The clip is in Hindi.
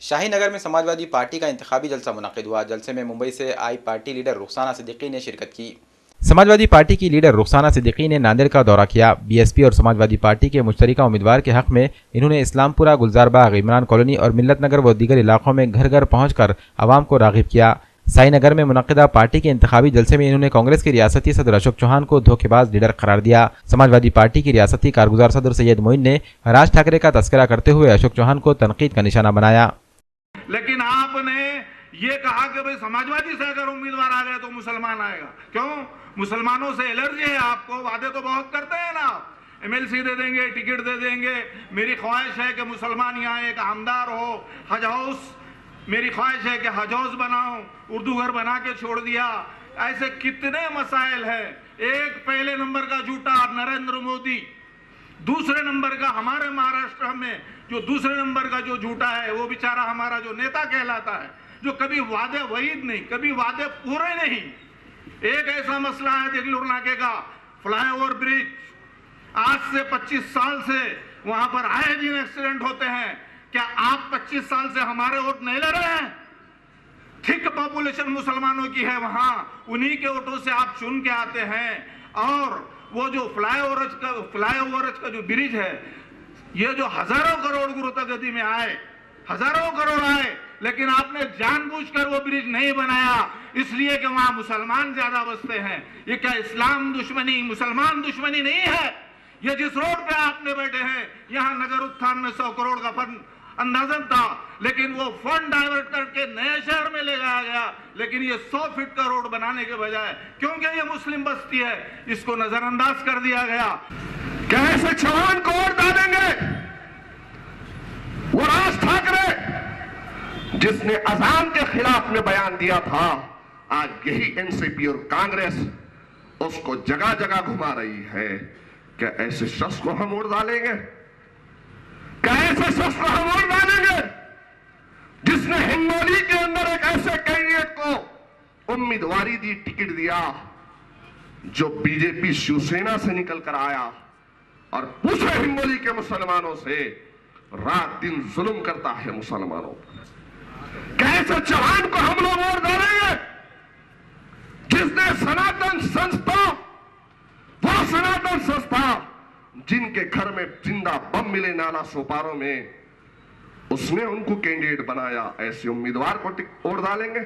शाहीनगर में समाजवादी पार्टी का इंतखाबी जलसा मुनक़िद हुआ। जलसे में मुंबई से I party leader Rukhsana Siddiqui ने शिरकत की। समाजवादी पार्टी की लीडर रुखसाना सिद्दीकी ने नांदेड़ का दौरा किया। बीएसपी और समाजवादी पार्टी के मुश्तरका उम्मीदवार के हक में इन्होंने इस्लामपुरा, गुलजार बाग, इमरान कॉलोनी और मिल्लत नगर व दीगर इलाकों में घर घर पहुंचकर आवाम को राग़िब किया। साईनगर में मुनक़िदा पार्टी के इंतखाबी जलसे में इन्होंने कांग्रेस के रियासती सदर अशोक चौहान को धोखेबाज लीडर करार दिया। समाजवादी पार्टी की रियासती कारगुजार सदर सैयद मोइन ने राज ठाकरे का तस्करा करते हुए अशोक चौहान को तनकीद का निशाना बनाया। लेकिन आपने ये कहा कि भाई समाजवादी से अगर उम्मीदवार आ गए तो मुसलमान आएगा। क्यों? मुसलमानों से एलर्जी है आपको? वादे तो बहुत करते हैं ना, एमएलसी दे देंगे, टिकट दे देंगे। मेरी ख्वाहिश है कि मुसलमान यहाँ एक आमदार हो, हज हाउस, मेरी ख्वाहिश है कि हज हाउस बनाओ, उर्दू घर बना के छोड़ दिया। ऐसे कितने मसाइल है। एक पहले नंबर का झूठा नरेंद्र मोदी, दूसरे नंबर का हमारे महाराष्ट्र में जो दूसरे नंबर का जो झूठा है वो बेचारा हमारा जो नेता कहलाता है, जो कभी वादे वहीद नहीं, कभी वादे पूरे नहीं। एक ऐसा मसला है देगलूर नाके का फ्लाईओवर ब्रिज, आज से 25 साल से वहां पर आए दिन एक्सीडेंट होते हैं। क्या आप 25 साल से हमारे वोट नहीं ले रहे हैं? थिक पॉपुलेशन मुसलमानों की है वहां, उन्हीं के वोटों से आप चुन के आते हैं। और वो जो फ्लाईओवर का जो ब्रिज है, ये जो हजारों करोड़ गुरुता में आए, हजारों करोड़ आए, लेकिन आपने जानबूझकर वो ब्रिज नहीं बनाया, इसलिए कि वहां मुसलमान ज्यादा बसते हैं। ये क्या इस्लाम दुश्मनी, मुसलमान दुश्मनी नहीं है? ये जिस रोड पे आपने बैठे हैं, यहाँ नगर उत्थान में 100 करोड़ का फंड अंदाजन था, लेकिन वो फंड डाइवर्ट करके नए शहर में ले जाया गया। लेकिन ये 100 फीट का रोड बनाने के बजाय, क्योंकि ये मुस्लिम बस्ती है, इसको नजरअंदाज कर दिया गया। कैसे चौहान को वोट डालेंगे? वो राज ठाकरे जिसने अजान के खिलाफ में बयान दिया था, आज यही एनसीपी और कांग्रेस उसको जगह जगह घुमा रही है। क्या ऐसे शख्स को हम वोट डालेंगे? क्या ऐसे शख्स को हम वोट डालेंगे जिसने हिंगोली के अंदर एक ऐसे कैंडिडेट को उम्मीदवारी दी, टिकट दिया, जो बीजेपी शिवसेना से निकल कर आया और पूछे हिंगोली के मुसलमानों से, रात दिन जुल्म करता है मुसलमानों पर। कैसे चौहान को हम लोग वोट डालेंगे जिसने सनातन संस्था, वो सनातन संस्था जिनके घर में जिंदा बम मिले नाला सोपारों में, उसने उनको कैंडिडेट बनाया, ऐसे उम्मीदवार को वोट डालेंगे?